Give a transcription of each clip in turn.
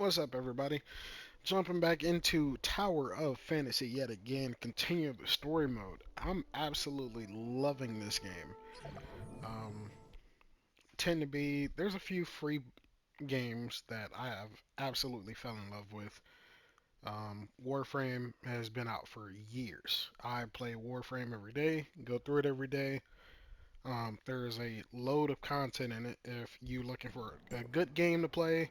What's up, everybody? Jumping back into Tower of Fantasy yet again, continue the story mode. I'm absolutely loving this game. Um, tend to be, there's a few free games that I have absolutely fell in love with. Warframe has been out for years. I play Warframe every day, go through it every day. There's a load of content in it. If you're looking for a good game to play,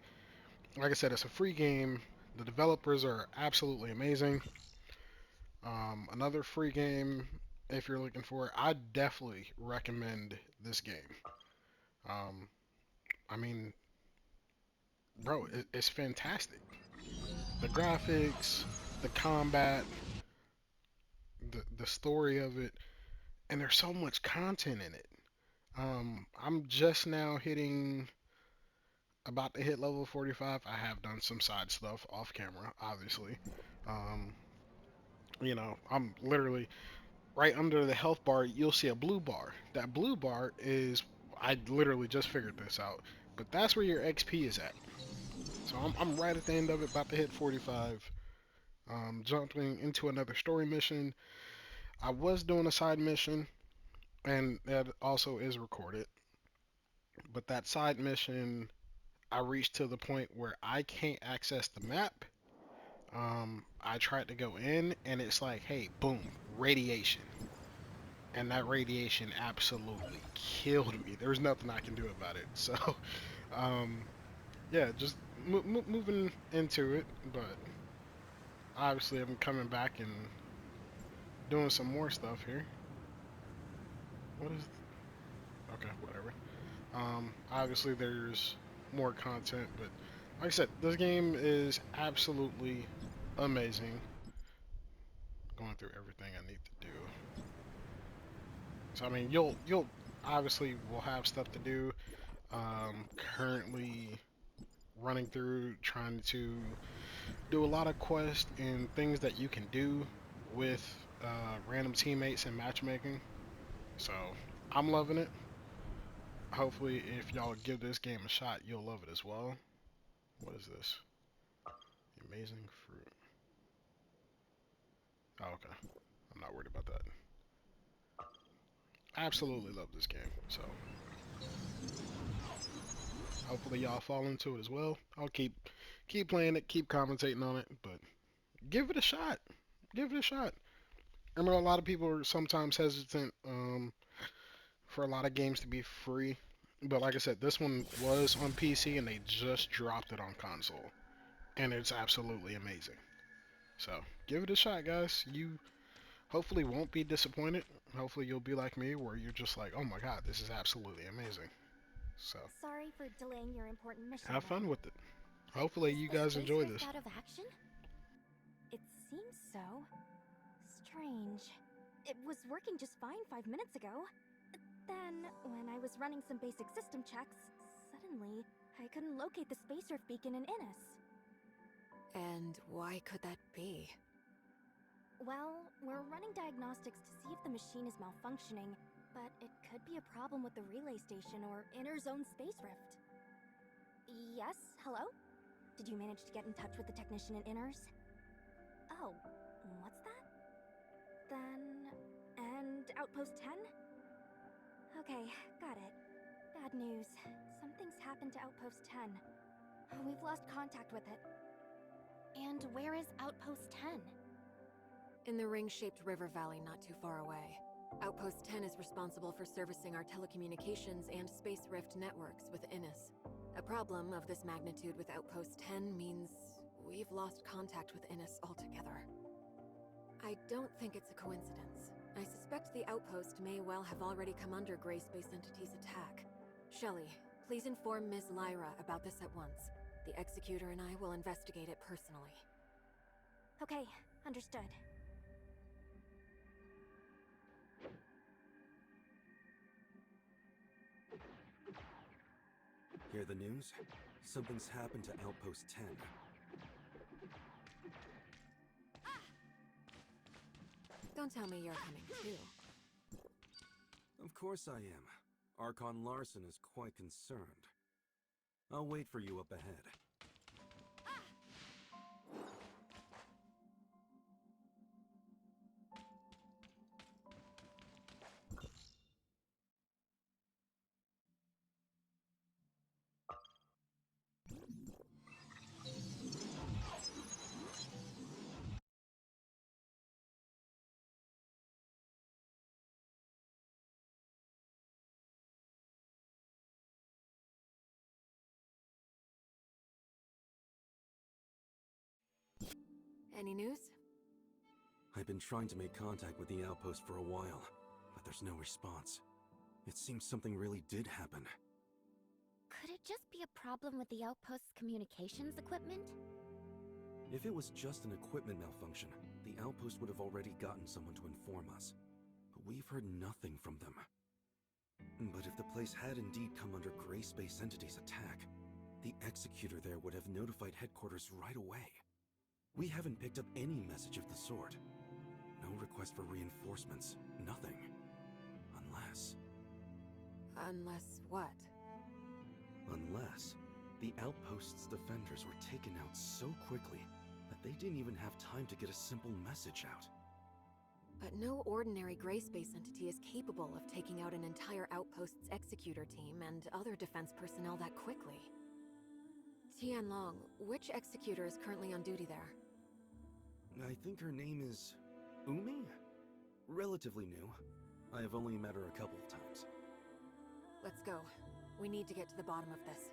like I said, it's a free game. The developers are absolutely amazing. Another free game, if you're looking for it, I definitely recommend this game. Um, I mean, bro, it's fantastic. The graphics, the combat, the story of it, and there's so much content in it. I'm just now hitting about to hit level 45. I have done some side stuff off camera, obviously. Um, I'm literally right under the health bar, you'll see a blue bar. That blue bar is, I literally just figured this out, but that's where your XP is at. So I'm right at the end of it, about to hit 45. Jumping into another story mission. I was doing a side mission, and that also is recorded. But that side mission, I reached to the point where I can't access the map. I tried to go in, and it's like, hey, boom, radiation. And that radiation absolutely killed me. There's nothing I can do about it. So, um, yeah, just moving into it, but obviously I'm coming back and doing some more stuff here. What is? Okay, whatever. Obviously there's more content, but like I said, this game is absolutely amazing. Going through everything I need to do. So I mean, you'll obviously will have stuff to do. Currently running through trying to do a lot of quests and things that you can do with random teammates and matchmaking. So I'm loving it. Hopefully, if y'all give this game a shot, you'll love it as well. What is this? Amazing fruit. Oh, okay. I'm not worried about that. Absolutely love this game. So hopefully y'all fall into it as well. I'll keep playing it, keep commentating on it, but give it a shot. Give it a shot. I know a lot of people are sometimes hesitant for a lot of games to be free. But like I said, this one was on PC and they just dropped it on console. And it's absolutely amazing. So give it a shot, guys. You hopefully won't be disappointed. Hopefully you'll be like me where you're just like, oh my god, this is absolutely amazing. So Sorry for delaying your important mission have then. fun with it. Hopefully Is you the guys space enjoy rift this. out of action? It seems so. Strange. It was working just fine 5 minutes ago. Then, when I was running some basic system checks, suddenly, I couldn't locate the space rift beacon in Innis. And why could that be? Well, we're running diagnostics to see if the machine is malfunctioning, but it could be a problem with the relay station or inner zone space rift. Yes, hello? Did you manage to get in touch with the technician in Inners? Oh, what's that? Then... and Outpost 10? Okay, got it. Bad news. Something's happened to Outpost 10. We've lost contact with it. And where is Outpost 10? In the ring-shaped river valley not too far away. Outpost 10 is responsible for servicing our telecommunications and space rift networks with Innis. A problem of this magnitude with Outpost 10 means we've lost contact with Innis altogether. I don't think it's a coincidence. I suspect the outpost may well have already come under Grey Space Entity's attack. Shelley, please inform Ms. Lyra about this at once. The Executor and I will investigate it personally. Okay, understood. Hear the news? Something's happened to Outpost 10. Don't tell me you're coming too. Of course I am. Archon Larson is quite concerned. I'll wait for you up ahead. Any news? I've been trying to make contact with the outpost for a while, but there's no response. It seems something really did happen. Could it just be a problem with the outpost's communications equipment? If it was just an equipment malfunction, the outpost would have already gotten someone to inform us. But we've heard nothing from them. But if the place had indeed come under Gray Space Entity's attack, the Executor there would have notified headquarters right away. We haven't picked up any message of the sort. No request for reinforcements, nothing. Unless... Unless what? Unless the outpost's defenders were taken out so quickly that they didn't even have time to get a simple message out. But no ordinary gray space entity is capable of taking out an entire outpost's executor team and other defense personnel that quickly. Tianlong, which executor is currently on duty there? I think her name is... Umi? Relatively new. I have only met her a couple of times. Let's go. We need to get to the bottom of this.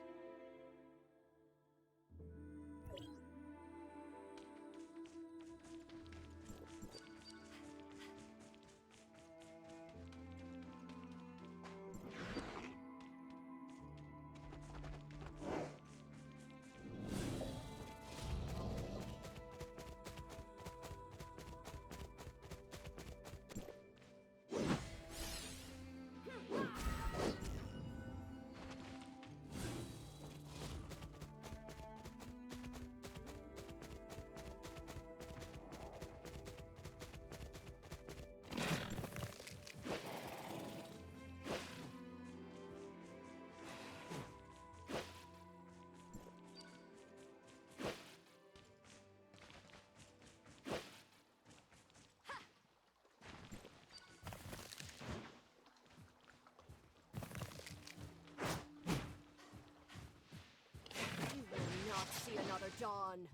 See another dawn.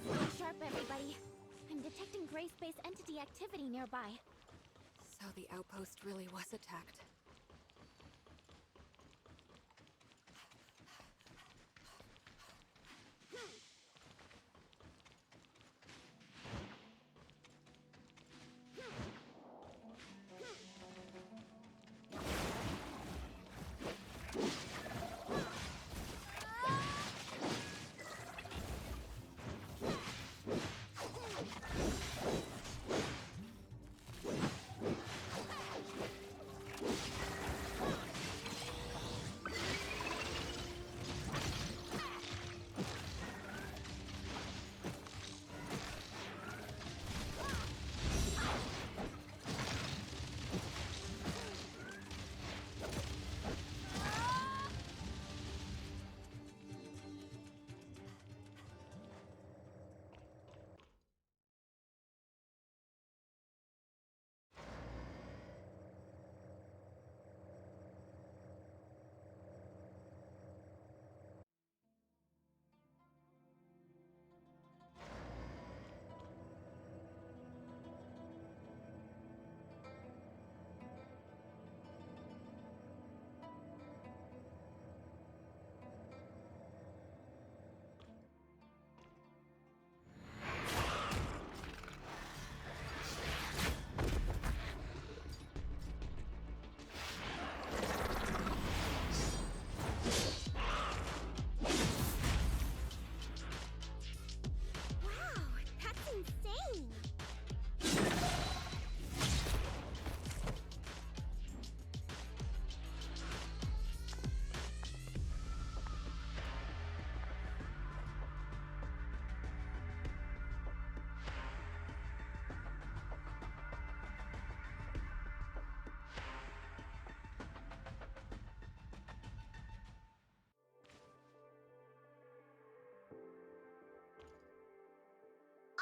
Look sharp, everybody. I'm detecting gray space entity activity nearby. So the outpost really was attacked.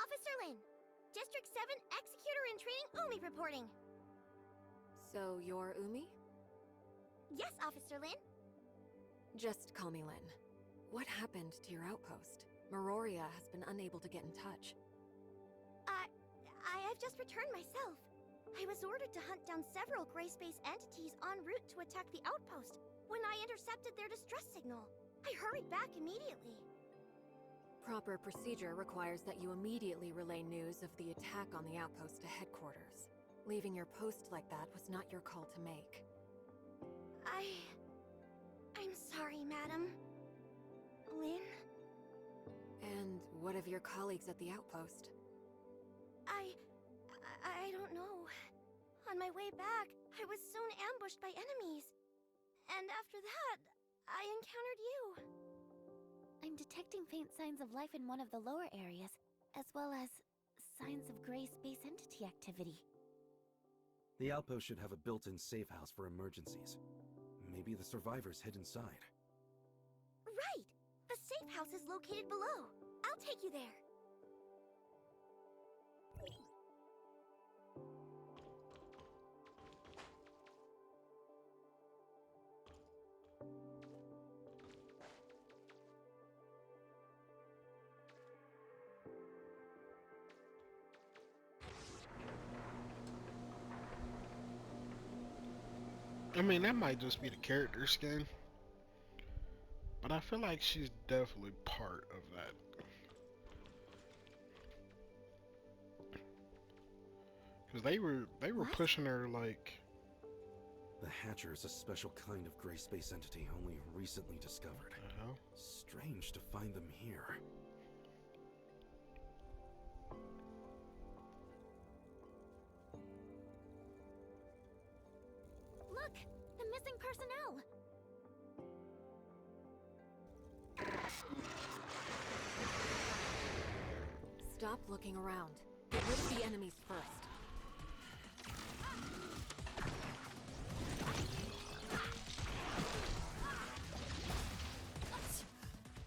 Officer Lin, District 7 Executor in Training Umi reporting. So you're Umi? Yes, Officer Lin. Just call me Lin. What happened to your outpost? Meroria has been unable to get in touch. I've just returned myself. I was ordered to hunt down several gray space entities en route to attack the outpost when I intercepted their distress signal. I hurried back immediately. Proper procedure requires that you immediately relay news of the attack on the outpost to headquarters. Leaving your post like that was not your call to make. I'm sorry, madam. Lynn? And what of your colleagues at the outpost? I don't know. On my way back, I was soon ambushed by enemies. And after that, I encountered you. I'm detecting faint signs of life in one of the lower areas, as well as signs of gray space entity activity. The outpost should have a built-in safe house for emergencies. Maybe the survivors hid inside. Right! The safe house is located below. I'll take you there. I mean, that might just be the character skin, but I feel like she's definitely part of that. Because they were What? pushing her like. The Hatcher is a special kind of gray space entity only recently discovered. Hell? Strange to find them here. Look! The missing personnel! Stop looking around. Get rid of the enemies first.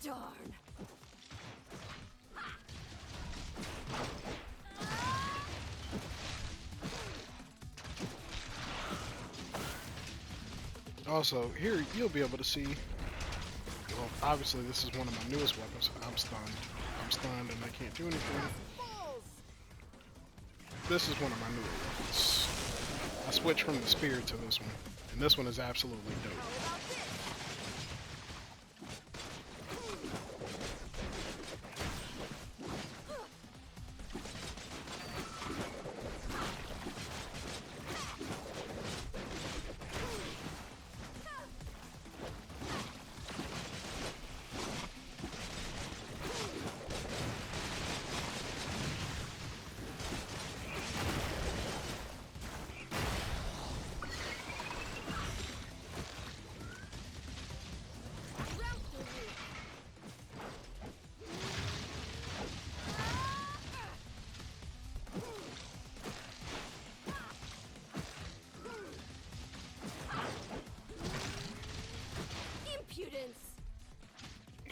Darn. Also, here you'll be able to see. Well, obviously this is one of my newest weapons. I'm stunned. I'm stunned and I can't do anything. This is one of my newer weapons. I switched from the spear to this one, and this one is absolutely dope.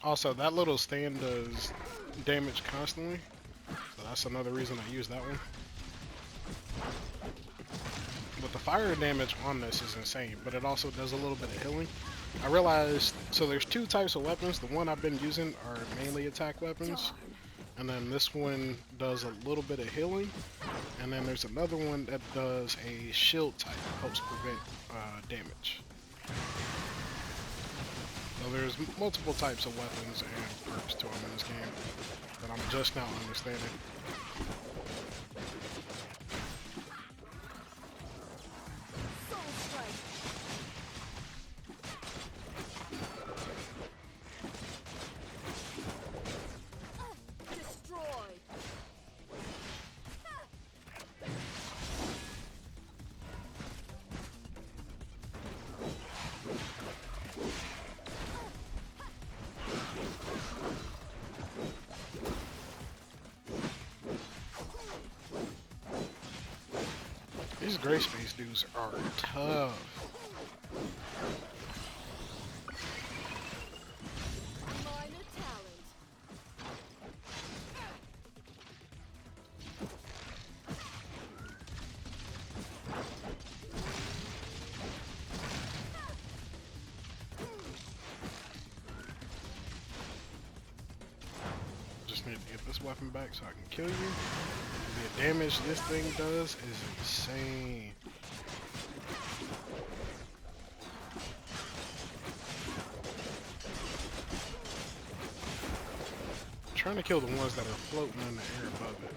Also, that little stand does damage constantly, so that's another reason I use that one. But the fire damage on this is insane, but it also does a little bit of healing. I realized, so there's two types of weapons. The one I've been using are mainly attack weapons, and then this one does a little bit of healing, and then there's another one that does a shield type, helps prevent damage. So there's multiple types of weapons and perks to them in this game that I'm just now understanding. These gray space dudes are tough. Just need to get this weapon back so I can kill you. The damage this thing does is insane. I'm trying to kill the ones that are floating in the air above it.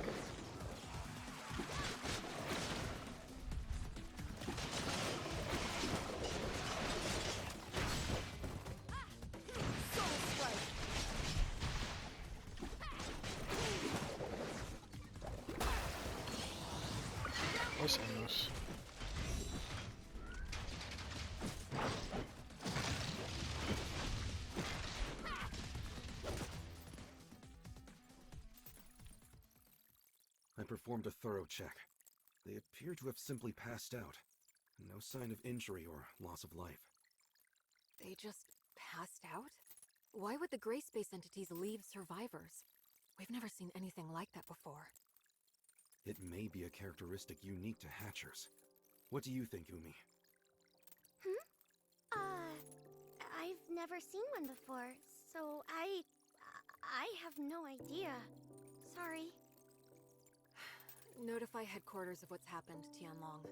What's in this? I performed a thorough check. They appear to have simply passed out. No sign of injury or loss of life. They just passed out? Why would the gray space entities leave survivors? We've never seen anything like that before. It may be a characteristic unique to Hatchers. What do you think, Umi? I've never seen one before, so I have no idea. Sorry. Notify headquarters of what's happened, Tianlong.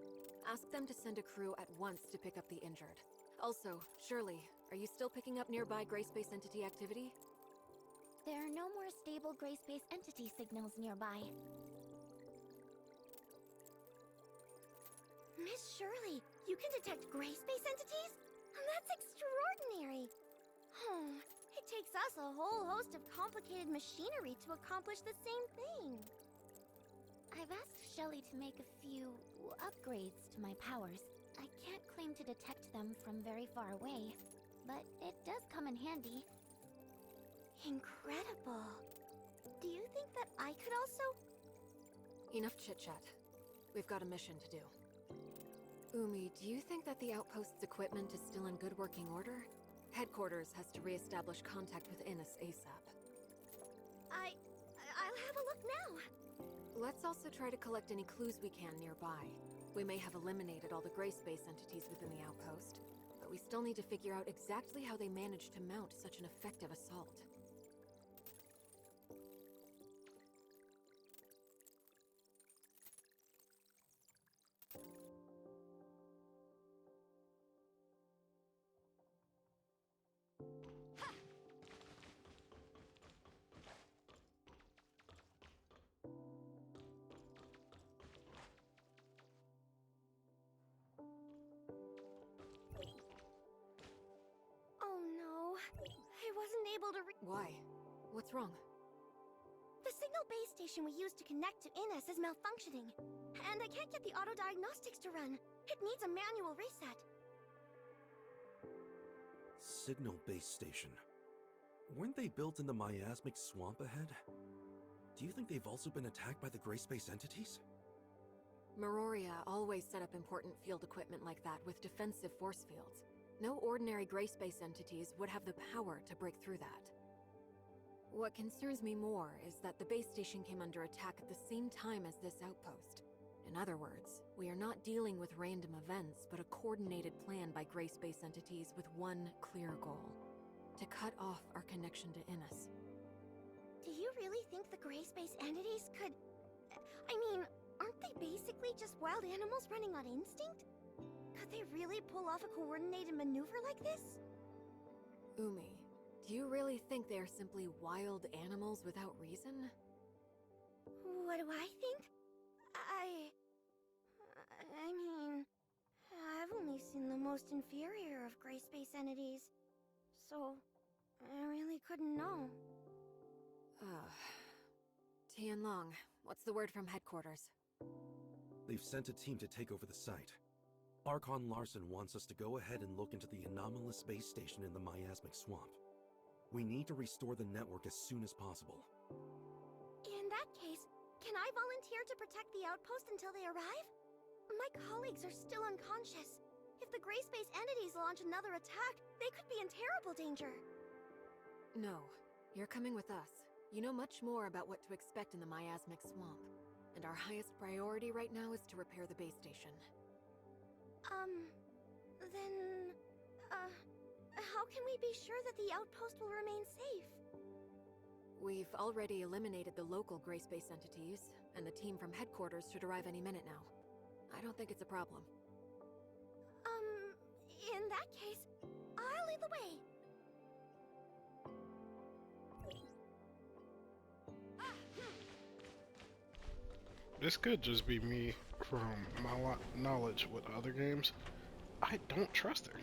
Ask them to send a crew at once to pick up the injured. Also, Shirley, are you still picking up nearby gray space entity activity? There are no more stable gray space entity signals nearby. Miss Shirley, you can detect gray space entities? That's extraordinary! Oh, it takes us a whole host of complicated machinery to accomplish the same thing. I've asked Shelley to make a few upgrades to my powers. I can't claim to detect them from very far away, but it does come in handy. Incredible! Do you think that I could also... Enough chit-chat. We've got a mission to do. Umi, do you think that the outpost's equipment is still in good working order? Headquarters has to re-establish contact with Innis ASAP. I'll have a look now. Let's also try to collect any clues we can nearby. We may have eliminated all the gray space entities within the outpost, but we still need to figure out exactly how they managed to mount such an effective assault. Oh no, I wasn't able to Why? What's wrong? The signal base station we used to connect to Innis is malfunctioning, and I can't get the auto diagnostics to run. It needs a manual reset. Signal base station. Weren't they built in the miasmic swamp ahead? Do you think they've also been attacked by the gray space entities? Meroria always set up important field equipment like that with defensive force fields. No ordinary gray space entities would have the power to break through that. What concerns me more is that the base station came under attack at the same time as this outpost. In other words, we are not dealing with random events, but a coordinated plan by gray space entities with one clear goal: to cut off our connection to Innis. Do you really think the gray space entities could... I mean, aren't they basically just wild animals running on instinct? Could they really pull off a coordinated maneuver like this? Umi, do you really think they are simply wild animals without reason? What do I think? I mean, I've only seen the most inferior of gray space entities, so I really couldn't know. Tianlong, what's the word from headquarters? They've sent a team to take over the site. Archon Larson wants us to go ahead and look into the anomalous base station in the miasmic swamp. We need to restore the network as soon as possible. In that case, can I volunteer to protect the outpost until they arrive? My colleagues are still unconscious. If the gray space entities launch another attack, they could be in terrible danger. No, you're coming with us. You know much more about what to expect in the miasmic swamp. And our highest priority right now is to repair the base station. How can we be sure that the outpost will remain safe? We've already eliminated the local gray space entities, and the team from headquarters should arrive any minute now. I don't think it's a problem. In that case, I'll lead the way. This could just be me from my knowledge with other games. I don't trust her.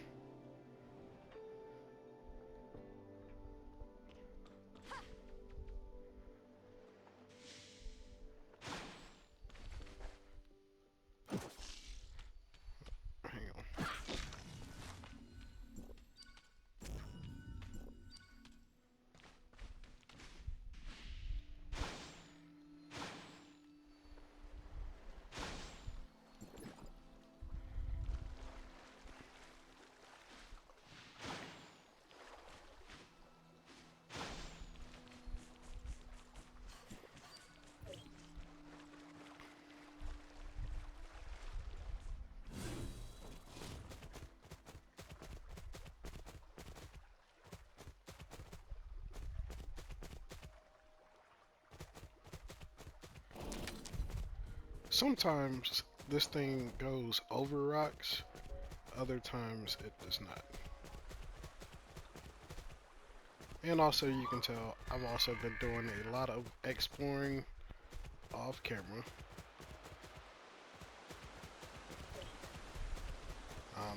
Hang on. Sometimes this thing goes over rocks, other times it does not. And also you can tell I've also been doing a lot of exploring off camera.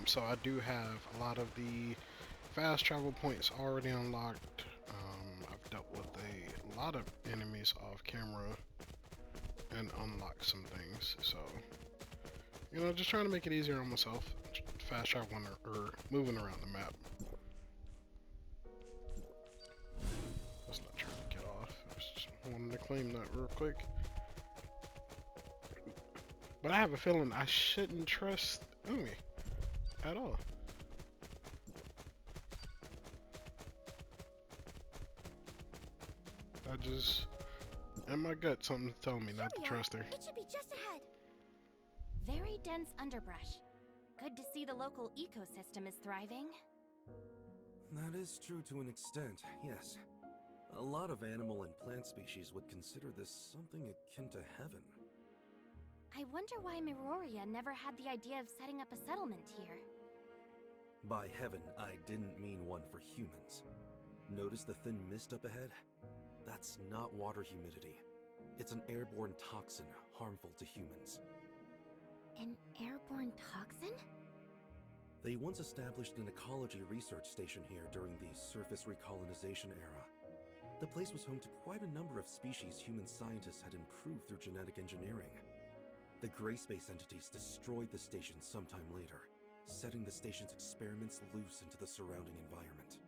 So I do have a lot of the fast travel points already unlocked. I've dealt with a lot of enemies off camera and unlocked some things, so you know, just trying to make it easier on myself, fast traveling or moving around the map. That's not trying to get off. I just wanted to claim that real quick. But I have a feeling I shouldn't trust Umi at all. I just, in my gut, something's telling me not to trust her. It should be just ahead. Very dense underbrush. Good to see the local ecosystem is thriving. That is true to an extent, yes. A lot of animal and plant species would consider this something akin to heaven. I wonder why Miroria never had the idea of setting up a settlement here. By heaven, I didn't mean one for humans. Notice the thin mist up ahead? That's not water humidity. It's an airborne toxin harmful to humans. An airborne toxin? They once established an ecology research station here during the surface recolonization era. The place was home to quite a number of species human scientists had improved through genetic engineering. The gray space entities destroyed the station sometime later, setting the station's experiments loose into the surrounding environment.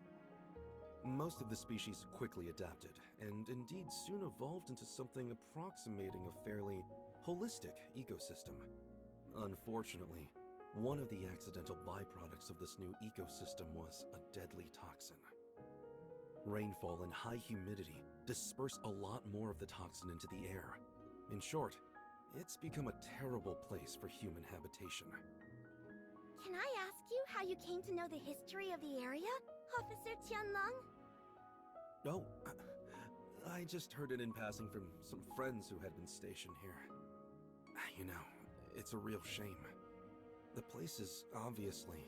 Most of the species quickly adapted, and indeed soon evolved into something approximating a fairly holistic ecosystem. Unfortunately, one of the accidental byproducts of this new ecosystem was a deadly toxin. Rainfall and high humidity disperse a lot more of the toxin into the air. In short, it's become a terrible place for human habitation. Can I ask you how you came to know the history of the area, Officer Tianlong? Oh, I just heard it in passing from some friends who had been stationed here. You know, it's a real shame. The place is obviously...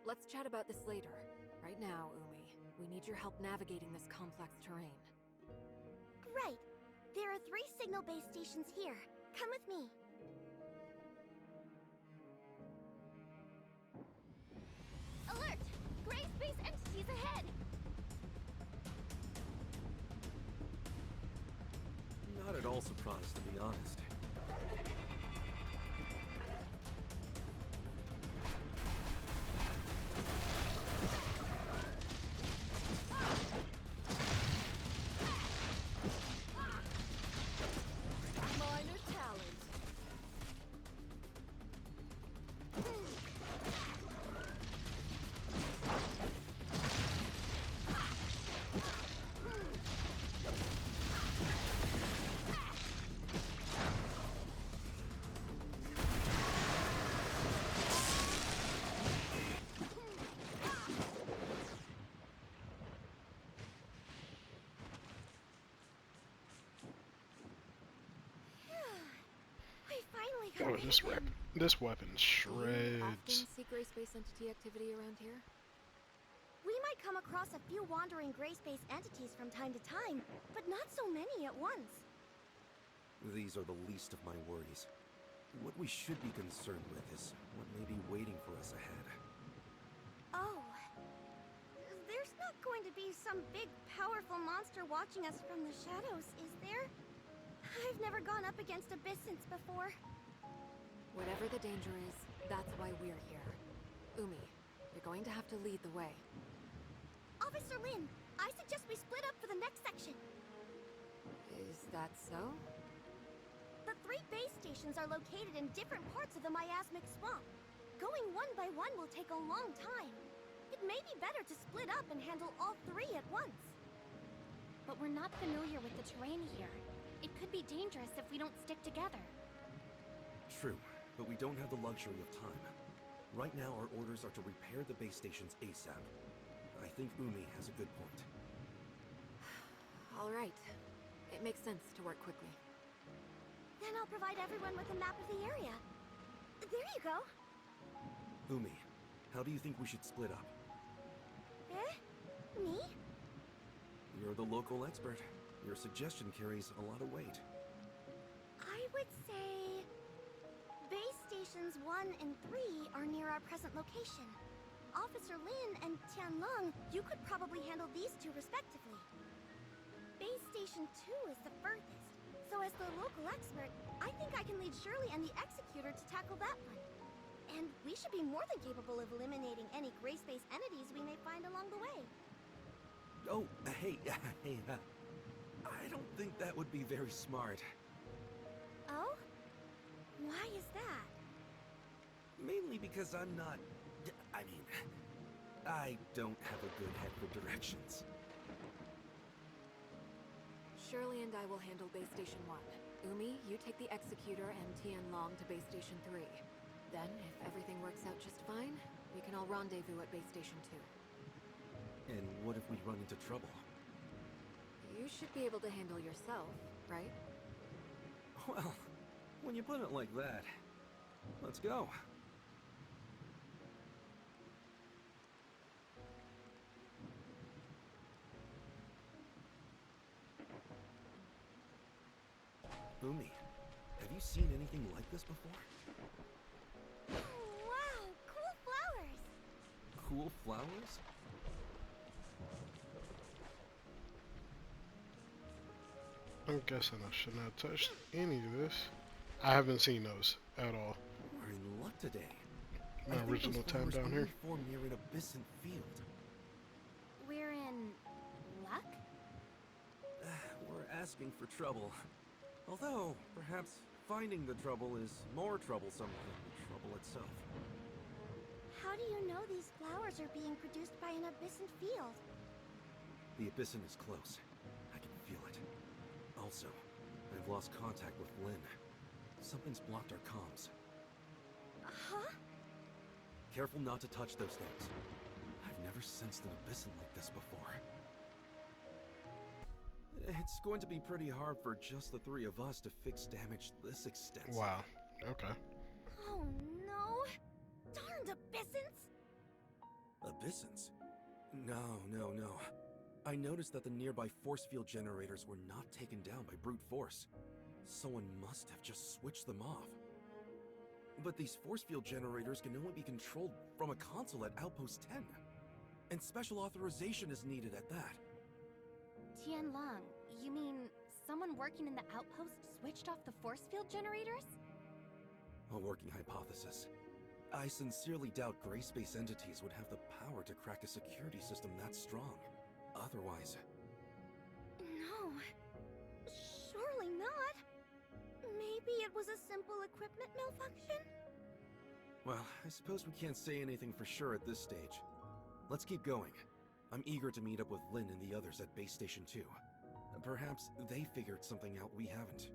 Let's chat about this later. Right now, Umi, we need your help navigating this complex terrain. Right. There are 3 signal base stations here. Come with me. Alert! Gray space entities ahead! Not at all surprised, to be honest. Minor talent. Oh, this weapon Do you often shreds. see gray space entity activity around here? We might come across a few wandering gray space entities from time to time, but not so many at once. These are the least of my worries. What we should be concerned with is what may be waiting for us ahead. Oh. There's not going to be some big, powerful monster watching us from the shadows, is there? I've never gone up against abyssins before. Whatever the danger is, that's why we're here. Umi, you're going to have to lead the way. Officer Lin, I suggest we split up for the next section. Is that so? The 3 base stations are located in different parts of the miasmic swamp. Going one by one will take a long time. It may be better to split up and handle all 3 at once. But we're not familiar with the terrain here. It could be dangerous if we don't stick together. True, but we don't have the luxury of time. Right now, our orders are to repair the base stations ASAP. I think Umi has a good point. All right. It makes sense to work quickly. Then I'll provide everyone with a map of the area. There you go. Umi, how do you think we should split up? Me? You're the local expert. Your suggestion carries a lot of weight. I would say... Base stations 1 and 3 are near our present location. Officer Lin and Tianlong, you could probably handle these 2 respectively. Base Station 2 is the furthest, so as the local expert, I think I can lead Shirley and the Executor to tackle that one. And we should be more than capable of eliminating any gray space entities we may find along the way. Oh, hey, I don't think that would be very smart. Oh? Why is that? Mainly because I don't have a good head for directions. Shirley and I will handle Base Station 1. Umi, you take the Executor and Tianlong to Base Station 3. Then, if everything works out just fine, we can all rendezvous at Base Station 2. And what if we run into trouble? You should be able to handle yourself, right? Well, when you put it like that, let's go. Umi, have you seen anything like this before? Wow, cool flowers! Cool flowers? I'm guessing I should not touch any of this. I haven't seen those at all. We're in luck today. My I think original those time flowers down only here. form near an abyssant field. We're in... luck? We're asking for trouble. Although, perhaps finding the trouble is more troublesome than the trouble itself. How do you know these flowers are being produced by an abyssant field? The abyssant is close. I can feel it. Also, I've lost contact with Lynn. Something's blocked our comms. Huh? Careful not to touch those things. I've never sensed an abyssant like this before. It's going to be pretty hard for just the 3 of us to fix damage this extensive. Wow. Okay. Oh no! Darned abyssins! Abyssins? No. I noticed that the nearby force field generators were not taken down by brute force. Someone must have just switched them off. But these force field generators can only be controlled from a console at Outpost 10. And special authorization is needed at that. Tianlong, you mean someone working in the outpost switched off the force field generators? A working hypothesis. I sincerely doubt gray space entities would have the power to crack a security system that strong. Otherwise... No. Surely not. Maybe it was a simple equipment malfunction? Well, I suppose we can't say anything for sure at this stage. Let's keep going. I'm eager to meet up with Lynn and the others at Base Station 2. Perhaps they figured something out we haven't.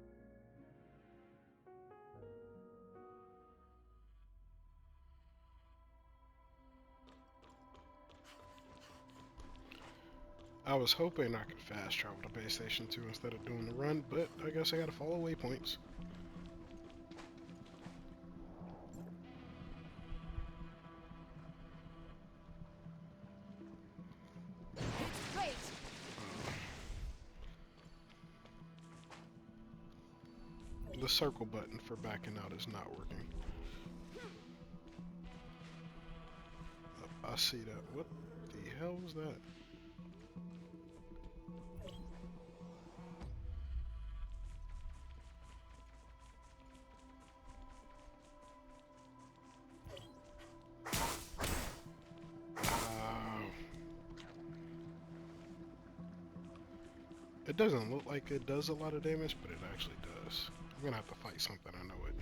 I was hoping I could fast travel to Base Station 2 instead of doing the run, but I guess I gotta follow waypoints. the circle button for backing out is not working. I see that. What the hell was that? It doesn't look like it does a lot of damage, but it actually does. I'm gonna have to fight something, I know it.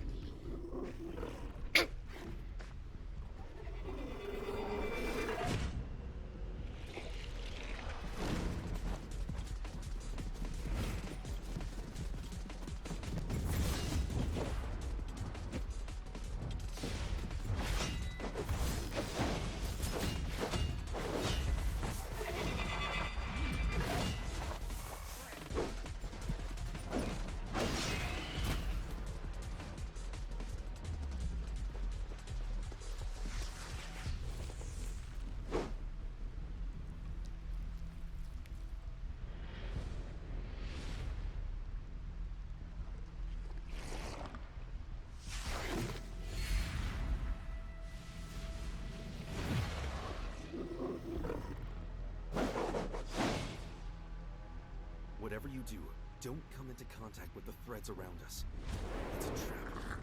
Whatever you do, don't come into contact with the threads around us. It's a trap.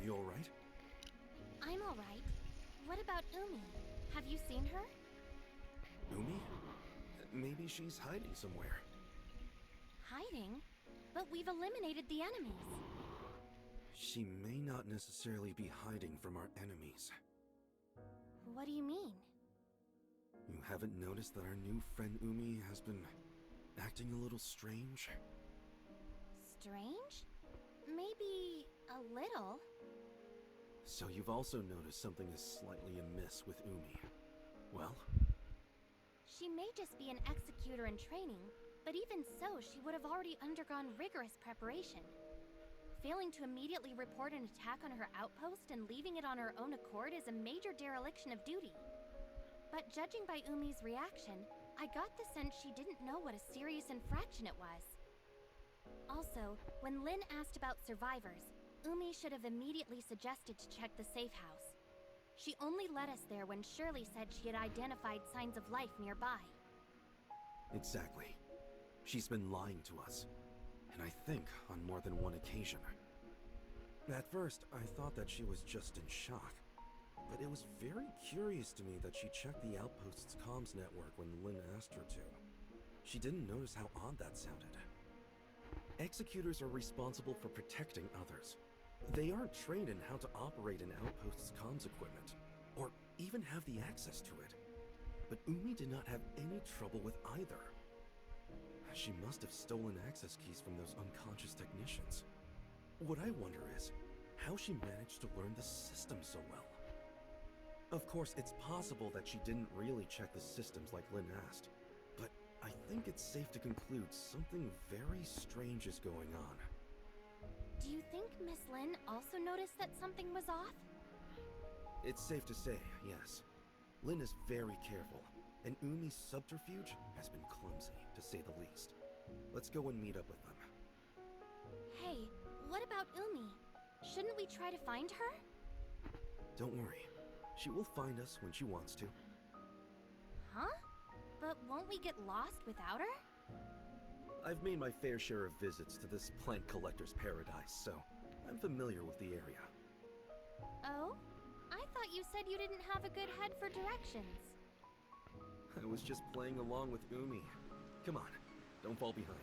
You alright? I'm alright. What about Umi? Have you seen her? Umi? Maybe she's hiding somewhere. Hiding? But we've eliminated the enemies. She may not necessarily be hiding from our enemies. What do you mean? You haven't noticed that our new friend Umi has been acting a little strange? Strange? Maybe a little. So you've also noticed something is slightly amiss with Umi. Well? She may just be an executor in training, but even so, she would have already undergone rigorous preparation. Failing to immediately report an attack on her outpost and leaving it on her own accord is a major dereliction of duty. But judging by Umi's reaction, I got the sense she didn't know what a serious infraction it was. Also, when Lin asked about survivors, Umi should have immediately suggested to check the safe house. She only led us there when Shirley said she had identified signs of life nearby. Exactly. She's been lying to us. And I think on more than one occasion. At first, I thought that she was just in shock. But it was very curious to me that she checked the outpost's comms network when Lin asked her to. She didn't notice how odd that sounded. Executors are responsible for protecting others. They aren't trained in how to operate an outpost's comms equipment, or even have the access to it. But Umi did not have any trouble with either. She must have stolen access keys from those unconscious technicians. What I wonder is, how she managed to learn the system so well. Of course, it's possible that she didn't really check the systems like Lin asked, but I think it's safe to conclude something very strange is going on. Do you think Miss Lin also noticed that something was off? It's safe to say, yes. Lynn is very careful, and Umi's subterfuge has been clumsy, to say the least. Let's go and meet up with them. Hey, what about Umi? Shouldn't we try to find her? Don't worry. She will find us when she wants to. Huh? But won't we get lost without her? I've made my fair share of visits to this plant collector's paradise, so I'm familiar with the area. Oh? I thought you said you didn't have a good head for directions. I was just playing along with Umi. Come on, don't fall behind.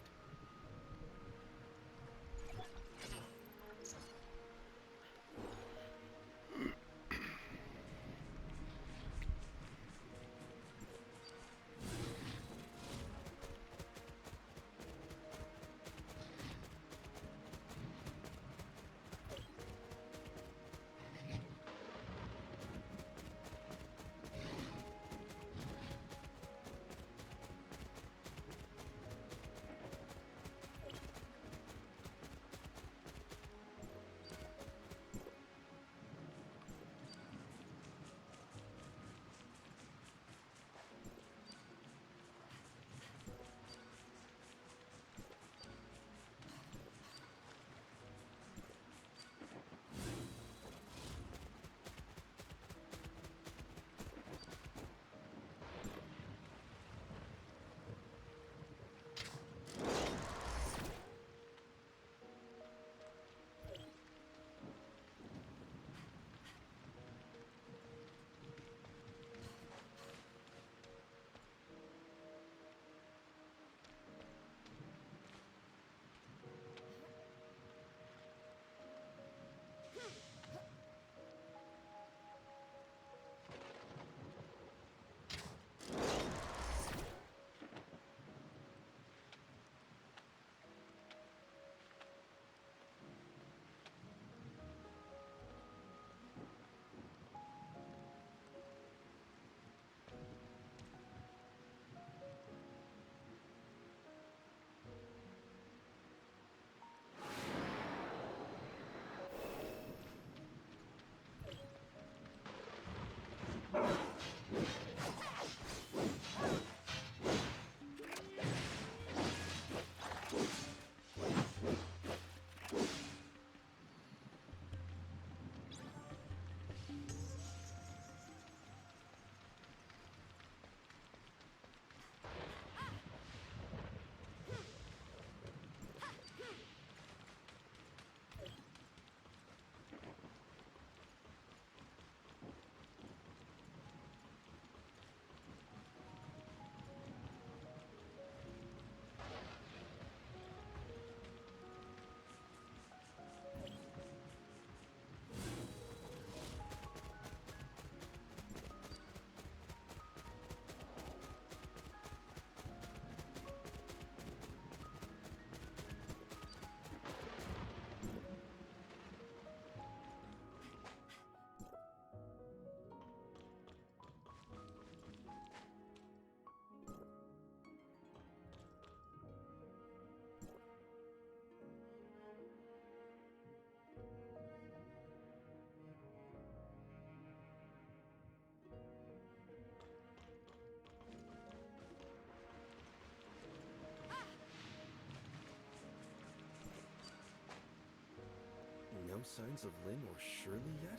No signs of Lynn or Shirley yet?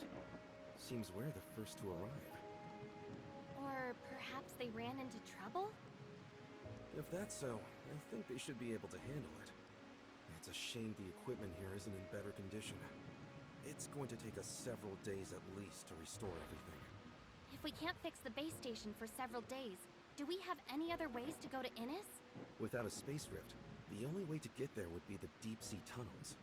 Seems we're the first to arrive. Or perhaps they ran into trouble? If that's so, I think they should be able to handle it. It's a shame the equipment here isn't in better condition. It's going to take us several days at least to restore everything. If we can't fix the base station for several days, do we have any other ways to go to Innis? Without a space rift, the only way to get there would be the deep-sea tunnels.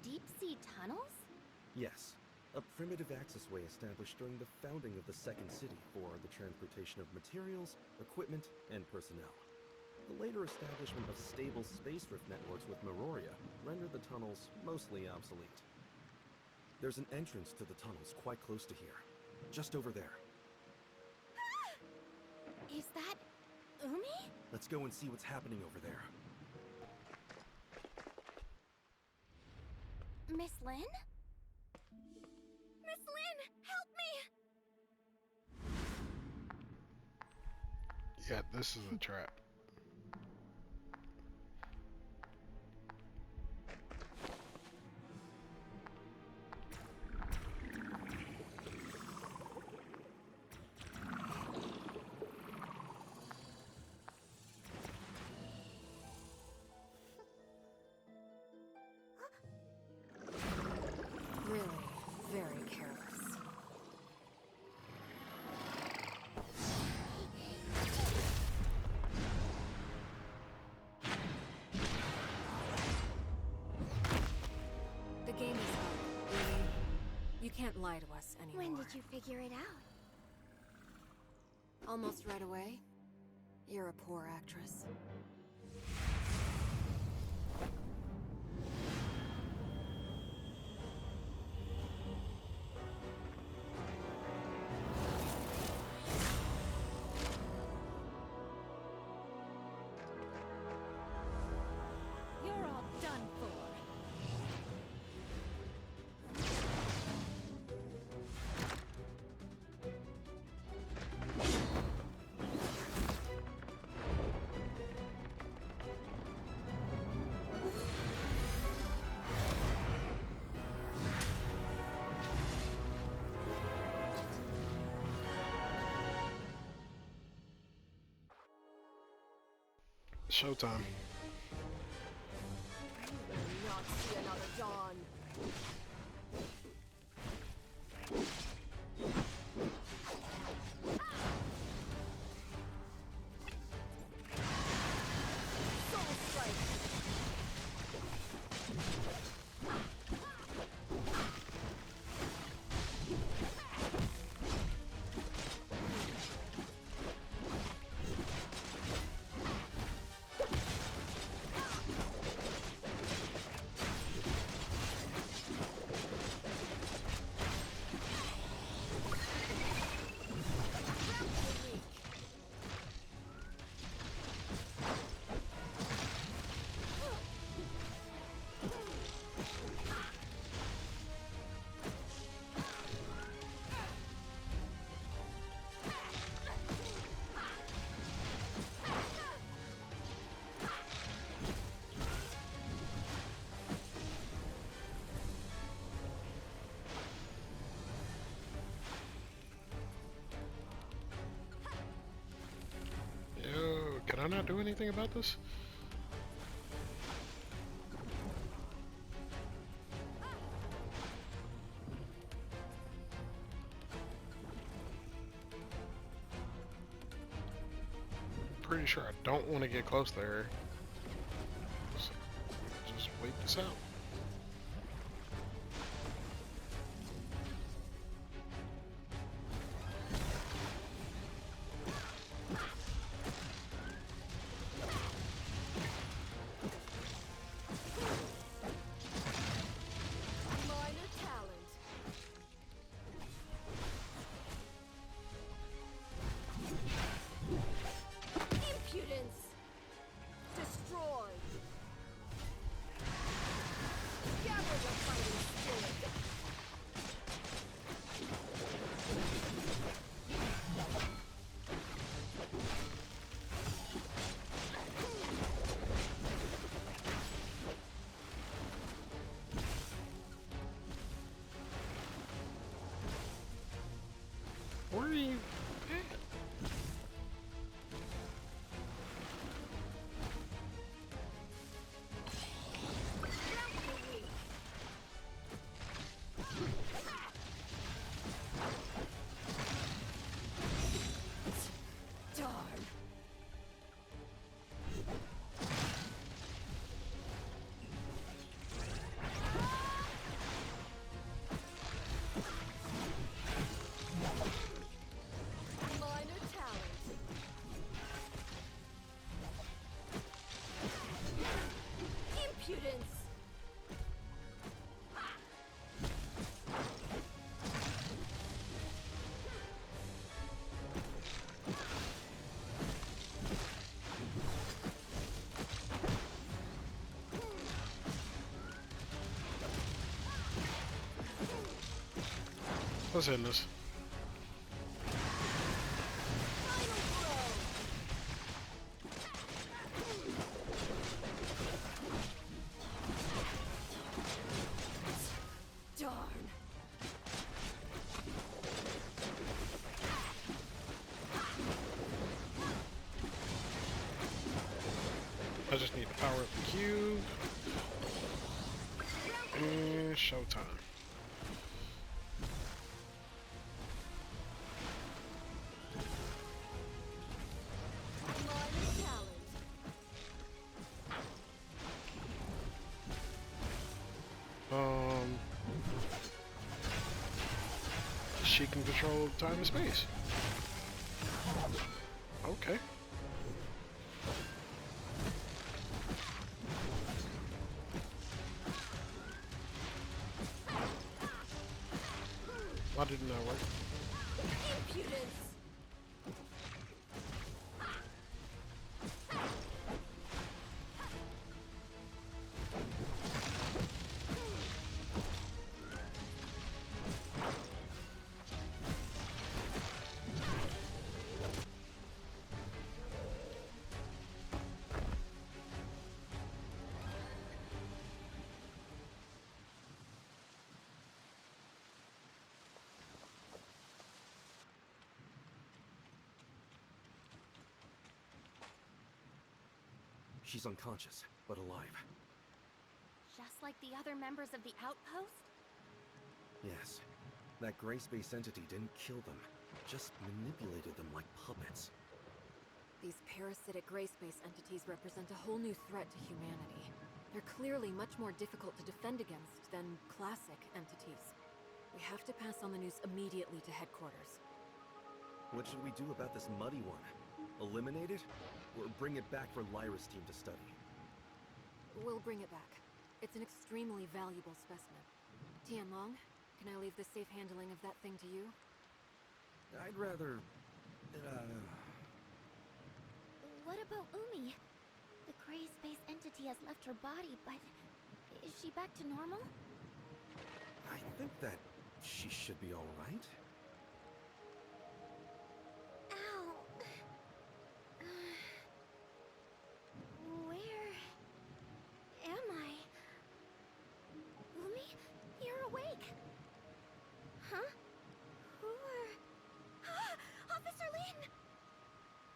Deep-sea tunnels? Yes, a primitive access way established during the founding of the Second City for the transportation of materials, equipment, and personnel. The later establishment of stable space rift networks with Meroria rendered the tunnels mostly obsolete. There's an entrance to the tunnels quite close to here, just over there. Is that Umi? Let's go and see what's happening over there. Miss Lynn? Miss Lynn, help me! Yeah, this is a trap. Really, very careless. The game is up, really. You can't lie to us anymore. When did you figure it out? Almost right away. You're a poor actress. You're all done for. Showtime. Not see another dawn. Soul strike. Yo, can I not do anything about this? Pretty sure I don't want to get close there. So, just wait this out. Minor talent. Impudence. Destroyed. Gather the fighting spirit. Where are you at? Darn. Minor talent. Impudence. Let's end this. Final blow. I just need to power up the cube. And showtime. Um, she can control time and space. Okay. Why didn't that work? Impudence! She's unconscious, but alive. Just like the other members of the outpost? Yes. That gray space entity didn't kill them, just manipulated them like puppets. These parasitic gray space entities represent a whole new threat to humanity. They're clearly much more difficult to defend against than classic entities. We have to pass on the news immediately to headquarters. What should we do about this muddy one? Eliminate it? Or bring it back for Lyra's team to study? We'll bring it back. It's an extremely valuable specimen. Tianlong, can I leave the safe handling of that thing to you? I'd rather... What about Umi? The gray space entity has left her body, but is she back to normal? I think that she should be alright. Ow. Where am I? Umi, you're awake. Huh? Who are... Officer Lin!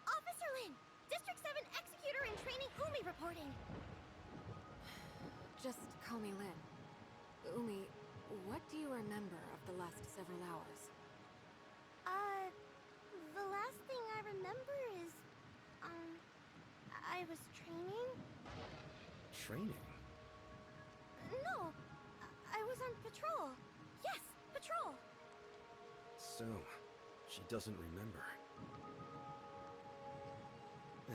Officer Lin! District 7 Executor in Training Umi reporting. Just call me Lin. Umi, what do you remember of the last several hours? The last thing I remember is, I was training? Training? No, I was on patrol. Yes, patrol. So, she doesn't remember.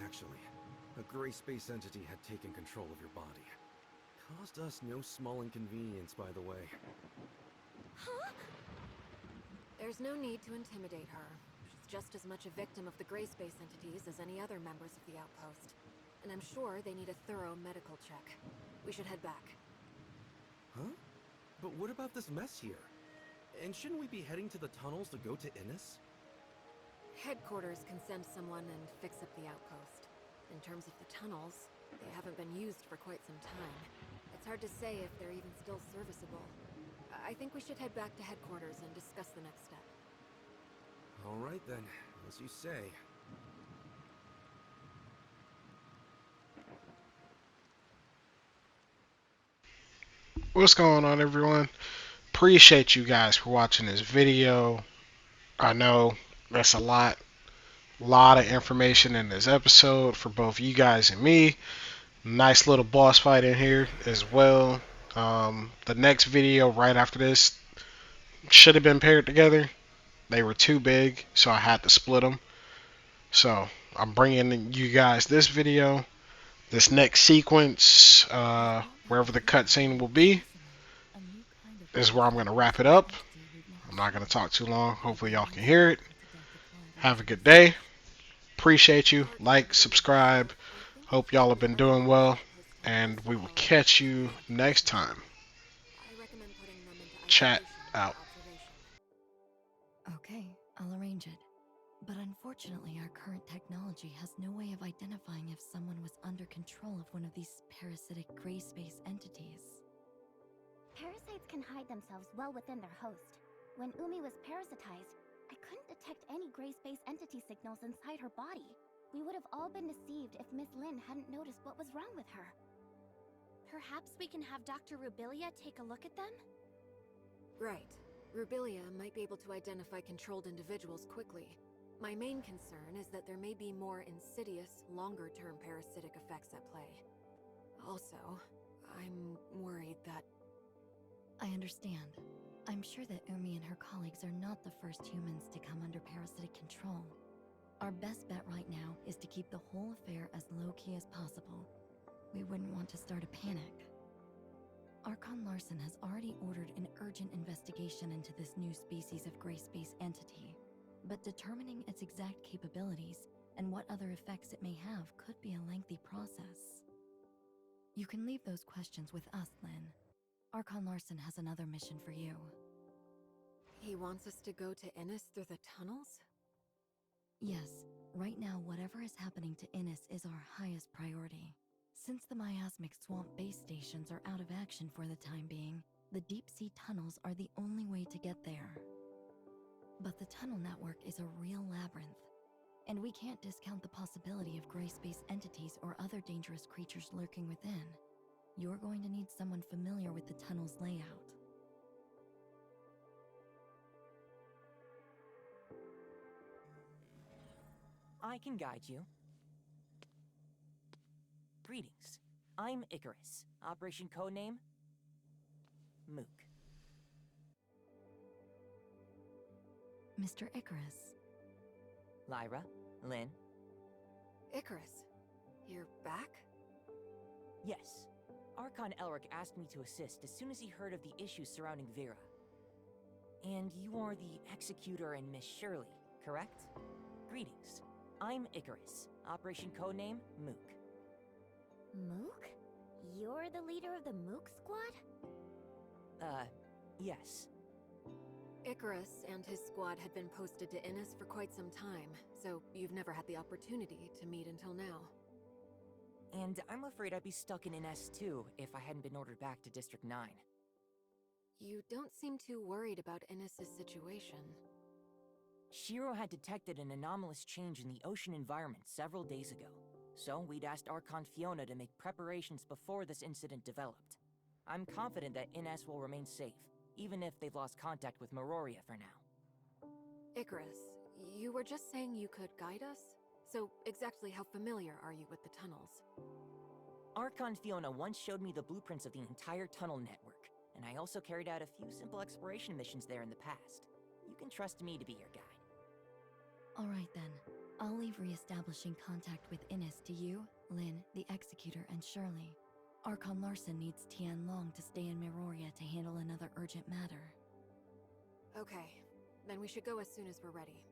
Actually, a gray space entity had taken control of your body. Caused us no small inconvenience, by the way. Huh? There's no need to intimidate her. She's just as much a victim of the gray space entities as any other members of the outpost. And I'm sure they need a thorough medical check. We should head back. Huh? But what about this mess here? And shouldn't we be heading to the tunnels to go to Innis? Headquarters can send someone and fix up the outpost. In terms of the tunnels, they haven't been used for quite some time. It's hard to say if they're even still serviceable. I think we should head back to headquarters and discuss the next step. Alright then, as you say. What's going on, everyone? Appreciate you guys for watching this video. I know that's a lot of information in this episode for both you guys and me. Nice little boss fight in here as well. The next video right after this should have been paired together. They were too big, so I had to split them. So I'm bringing you guys this video. This next sequence, wherever the cutscene will be, is where I'm going to wrap it up. I'm not going to talk too long. Hopefully y'all can hear it. Have a good day. Appreciate you. Like, subscribe. Hope y'all have been doing well. And we will catch you next time. I recommend putting them into Chat isolation for out. observation. Okay, I'll arrange it. But unfortunately, our current technology has no way of identifying if someone was under control of one of these parasitic gray space entities. Parasites can hide themselves well within their host. When Umi was parasitized, I couldn't detect any gray space entity signals inside her body. We would have all been deceived if Miss Lin hadn't noticed what was wrong with her. Perhaps we can have Dr. Rubilia take a look at them? Right. Rubilia might be able to identify controlled individuals quickly. My main concern is that there may be more insidious, longer-term parasitic effects at play. Also, I'm worried that... I understand. I'm sure that Umi and her colleagues are not the first humans to come under parasitic control. Our best bet right now is to keep the whole affair as low-key as possible. We wouldn't want to start a panic. Archon Larson has already ordered an urgent investigation into this new species of gray space entity, but determining its exact capabilities and what other effects it may have could be a lengthy process. You can leave those questions with us, Lynn. Archon Larson has another mission for you. He wants us to go to Innis through the tunnels? Yes, right now whatever is happening to Innis is our highest priority. Since the miasmic swamp base stations are out of action for the time being, the deep-sea tunnels are the only way to get there. But the tunnel network is a real labyrinth, and we can't discount the possibility of gray space entities or other dangerous creatures lurking within. You're going to need someone familiar with the tunnel's layout. I can guide you. Greetings. I'm Icarus. Operation codename? Mook. Mr. Icarus. Lyra? Lynn? Icarus, you're back? Yes. Archon Elric asked me to assist as soon as he heard of the issues surrounding Vera. And you are the Executor and Miss Shirley, correct? Greetings. I'm Icarus. Operation codename Mook. Mook? You're the leader of the Mook squad? Yes. Icarus and his squad had been posted to Innis for quite some time, so you've never had the opportunity to meet until now. And I'm afraid I'd be stuck in an S2 if I hadn't been ordered back to District 9. You don't seem too worried about Innis's situation. Shiro had detected an anomalous change in the ocean environment several days ago, so we'd asked Archon Fiona to make preparations before this incident developed. I'm confident that Innes will remain safe, even if they've lost contact with Meroria for now. Icarus, you were just saying you could guide us? So exactly how familiar are you with the tunnels? Archon Fiona once showed me the blueprints of the entire tunnel network, and I also carried out a few simple exploration missions there in the past. You can trust me to be your guide. All right then. I'll leave re-establishing contact with Innis to you, Lynn, the Executor, and Shirley. Archon Larson needs Tian Long to stay in Meroria to handle another urgent matter. Okay, then we should go as soon as we're ready.